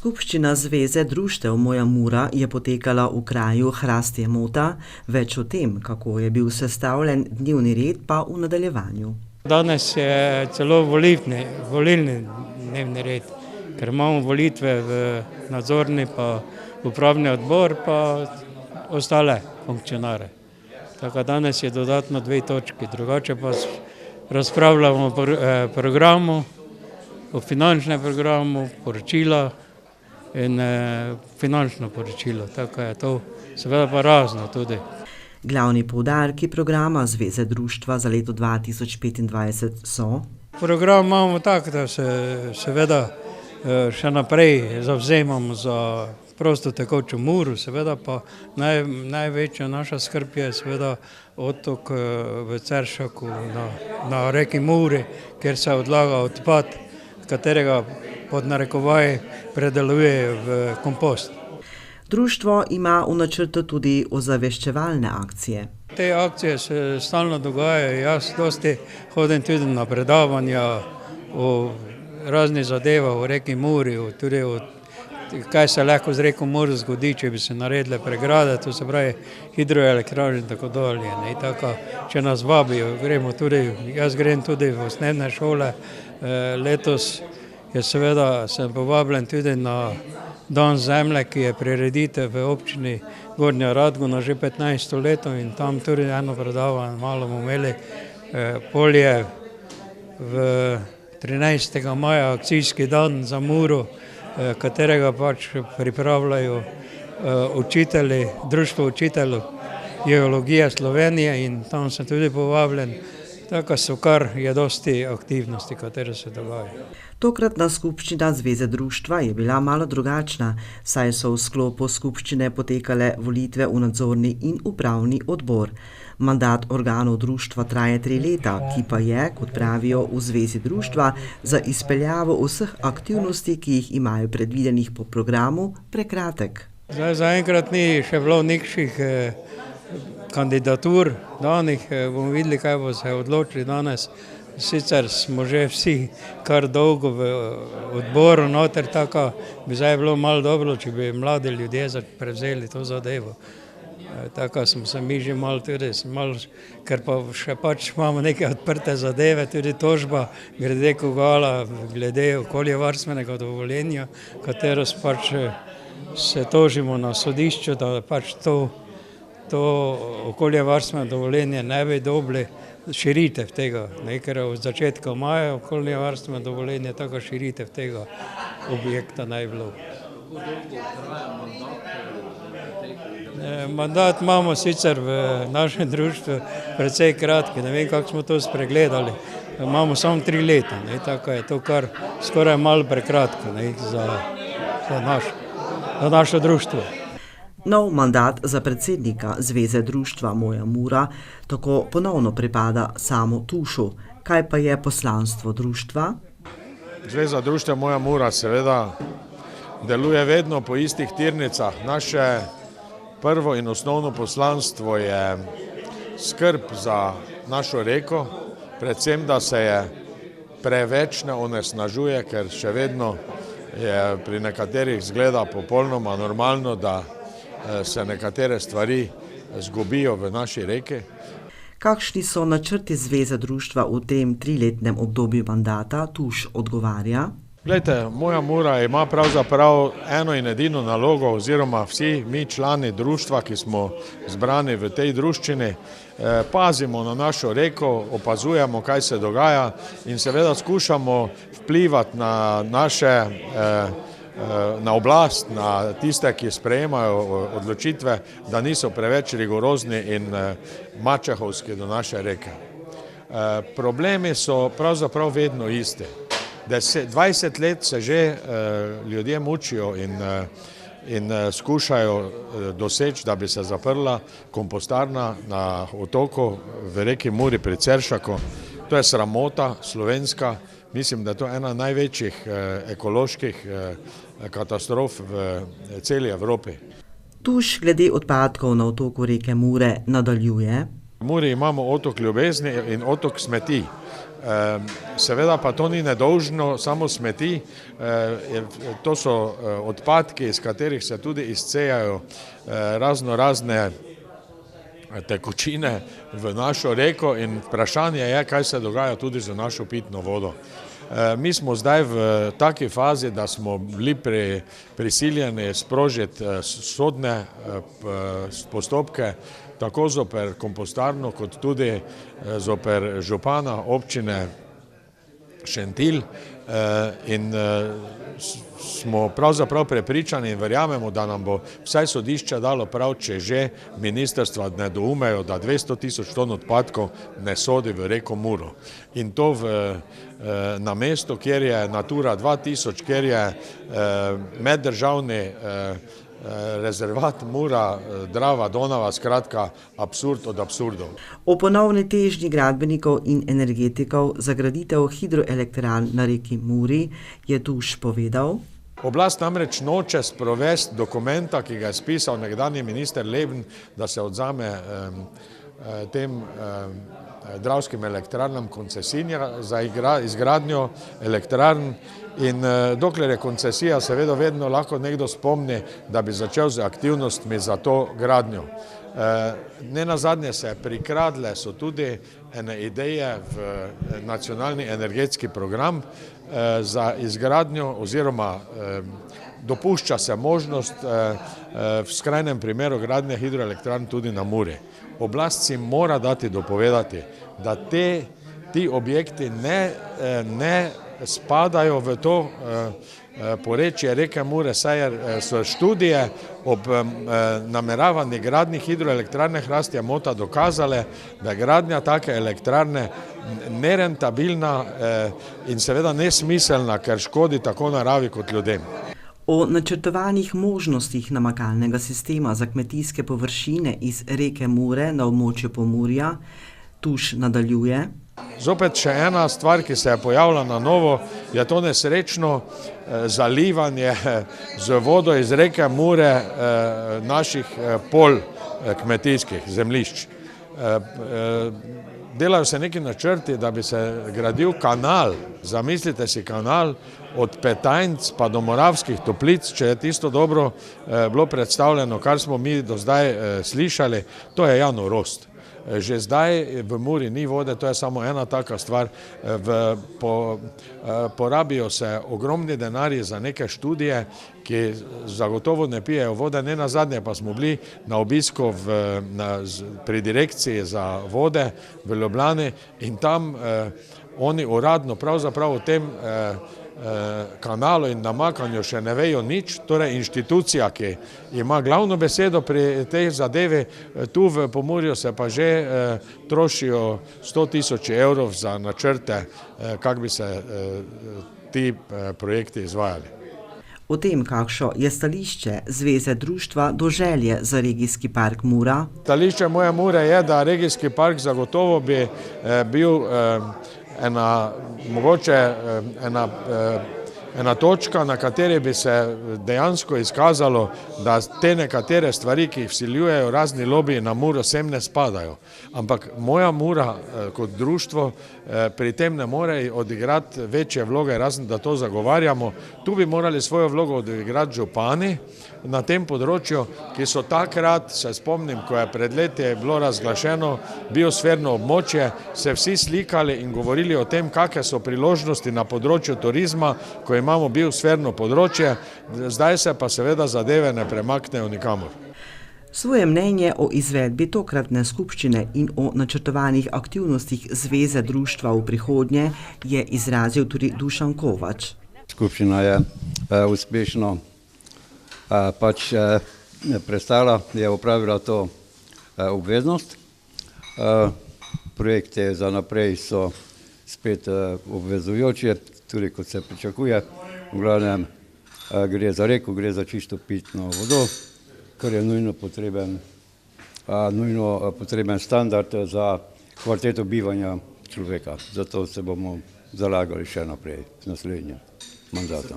Skupščina Zveze društev Moja Mura je potekala v kraju Hrastje Mota. Več o tem, kako je bil sestavljen dnevni red, pa v nadaljevanju. Danes je celo volilni dnevni red, ker imamo volitve v nadzorni pa upravni odbor pa ostale funkcionare. Tako danes je dodatno 2 točki, drugače pa razpravljamo o programu, o finančnem programu, poročila in finančno poročilo, tako je to, seveda pa razno tudi. Glavni poudarki programa Zveze društva za leto 2025 so: Program imamo tak, da se seveda še naprej zavzemamo za prosto tekočo Muro, seveda pa največja naša skrb je seveda otok v Ceršaku na reki Muri, kjer se odlaga odpad, katerega pod narekovaji predeluje v kompost. Društvo ima v načrtu tudi ozaveščevalne akcije. Te akcije se stalno dogajajo, jaz dosti hodim tudi na predavanja o raznih zadevah o reki Muri, tudi o kaj se lahko z reko Muro zgodi, če bi se naredile pregrade, to se pravi hidroelektrarne in tako dalje. Tako, če nas vabijo, gremo tudi, jaz grem tudi v osnovne šole, letos je seveda sem povabljen tudi na Dan zemlje, ki je prireditev v občini Gornja Radgona že 15. leto in tam tudi eno predavanje malo bomo imeli, polje v 13. maja akcijski dan za Muro, katerega pač pripravljajo učitelji, Društvo učiteljev geologije Slovenije in tam sem tudi povabljen. Tako so kar je dosti aktivnosti, katere se dogajajo. Tokratna skupščina Zveze društva je bila malo drugačna, saj so v sklopu skupščine potekale volitve v nadzorni in upravni odbor. Mandat organov društva traje 3 leta, ki pa je, kot pravijo v Zvezi društva, za izpeljavo vseh aktivnosti, ki jih imajo predvidenih po programu, prekratek. Zaenkrat ni še bilo nikšnih kandidatur danih, bomo videli, kaj bo se odločili danes. Sicer smo že vsi kar dolgo v odboru noter, tako bi zdaj bilo malo dobro, če bi mladi ljudje prevzeli to zadevo. Tako smo se mi že malo tudi, ker pa še pač imamo neke odprte zadeve, tudi tožba glede Kogala, glede okoljevarstvenega dovoljenja, katero pač se tožimo na sodišču, da pač to okoljevarstveno dovoljenje ne bi dobili širitev tega, ker od začetka maja okoljevarstveno dovoljenje, tako širitev tega objekta ne bi bilo. Mandat imamo sicer v našem društvu precej kratki, ne vem, kako smo to spregledali. Imamo samo 3 leta, tako je to kar skoraj malo prekratko za naše društvo. Nov mandat za predsednika Zveze društva Moja Mura tako ponovno pripada Samu Tušu. Kaj pa je poslanstvo društva? Zveza društva Moja Mura seveda deluje vedno po istih tirnicah. Naše prvo in osnovno poslanstvo je skrb za našo reko, predvsem da se je preveč ne onesnažuje, ker še vedno je pri nekaterih zgleda popolnoma normalno, da se nekatere stvari zgubijo v naši reki. Kakšni so načrti Zveze društva v tem 3-letnem obdobju mandata, Tuš odgovarja? Glejte, Moja Mura ima pravzaprav eno in edino nalogo, oziroma vsi mi člani društva, ki smo zbrani v tej druščini, pazimo na našo reko, opazujemo, kaj se dogaja in seveda skušamo vplivati na na oblast, na tiste, ki sprejemajo odločitve, da niso preveč rigorozni in mačehovski do naše reke. Problemi so pravzaprav vedno isti. 20 let se že ljudje mučijo in skušajo doseči, da bi se zaprla kompostarna na otoku v reki Muri pri Ceršaku. To je sramota slovenska. Mislim, da je to ena največjih ekoloških katastrof v celi Evropi. Tuš glede odpadkov na otoku reke Mure nadaljuje. V Muri imamo otok ljubezni in otok smeti. Seveda pa to ni nedolžno samo smeti, to so odpadki, iz katerih se tudi izcejajo razne tekočine v našo reko in vprašanje je, kaj se dogaja tudi z našo pitno vodo. Mi smo zdaj v taki fazi, da smo bili prisiljeni sprožiti sodne postopke tako zoper kompostarno kot tudi zoper župana občine Šentilj in smo pravzaprav prepričani in verjamemo, da nam bo vsaj sodišče dalo prav, če že ministrstva ne doumejo, da 200 000 ton odpadkov ne sodi v reko Muro. In to na mestu, kjer je Natura 2000, kjer je meddržavni rezervat Mura, Drava, Donava, skratka absurd od absurdov. O ponovni težnji gradbenikov in energetikov za graditev hidroelektrarn na reki Muri je Tuš povedal. Oblast namreč noče sprovesti dokumenta, ki ga je spisal nekdanji minister Leben, da se odzame tem dravskim elektrarnam koncesija za izgradnjo elektrarn in dokler je koncesija, seveda vedno lahko nekdo spomni, da bi začel z aktivnostmi za to gradnjo. Nenazadnje se prikradle so tudi ene ideje v nacionalni energetski program za izgradnjo oziroma dopušča se možnost v skrajnem primeru gradnje hidroelektrarn tudi na Muri. Oblast si mora dati dopovedati, da ti objekti ne spadajo v to porečje reke Mure, saj so študije ob nameravani gradnji hidroelektrarne Hrastje Mota dokazale, da je gradnja take elektrarne nerentabilna in seveda nesmiselna, ker škodi tako naravi kot ljudem. O načrtovanih možnostih namakalnega sistema za kmetijske površine iz reke Mure na območju Pomurja Tuš nadaljuje. Zopet še ena stvar, ki se je pojavila na novo, je to nesrečno zalivanje z vodo iz reke Mure naših pol kmetijskih zemljišč. Delajo se neki načrti, da bi se gradil kanal, zamislite si kanal od Petajnc pa do Moravskih Toplic, če je tisto dobro bilo predstavljeno, kar smo mi do zdaj slišali, to je ja norost. Že zdaj v Muri ni vode, to je samo ena taka stvar. Porabijo se ogromni denarji za neke študije, ki zagotovo ne pijejo vode. Nenazadnje pa smo bili na obisku pri direkciji za vode v Ljubljani in tam oni uradno pravzaprav o tem kanalu in namakanju še ne vejo nič, torej inštitucija, ki ima glavno besedo pri tej zadevi, tu v Pomurju se pa že trošijo 100 000 evrov za načrte, kako bi se ti projekti izvajali. O tem, kakšno je stališče Zveze društva do želje za regijski park Mura. Stališče moje Mure je, da regijski park zagotovo bi bil ena točka, na kateri bi se dejansko izkazalo, da te nekatere stvari, ki jih vsiljujejo razni lobiji na Muro, sem ne spadajo. Ampak moja Mura kot društvo pri tem ne more odigrati večje vloge, razen da to zagovarjamo. Tu bi morali svojo vlogo odigrati župani na tem področju, ki so takrat, se spomnim, ko je pred leti bilo razglašeno biosferno območje, se vsi slikali in govorili o tem, kakšne so priložnosti na področju turizma, ko imamo biosferno področje, zdaj se pa seveda zadeve ne premaknejo nikamor. Svoje mnenje o izvedbi tokratne skupščine in o načrtovanih aktivnostih Zveze društva v prihodnje je izrazil tudi Dušan Kovač. Skupščina je uspešno prestala, je opravila to obveznost. Projekte za naprej so spet obvezujoče, tudi kot se pričakuje. V glavnem gre za reko, gre za čisto pitno vodo, kar je nujno potreben standard za kvaliteto bivanja človeka. Zato se bomo zalagali še naprej v naslednjem mandatu.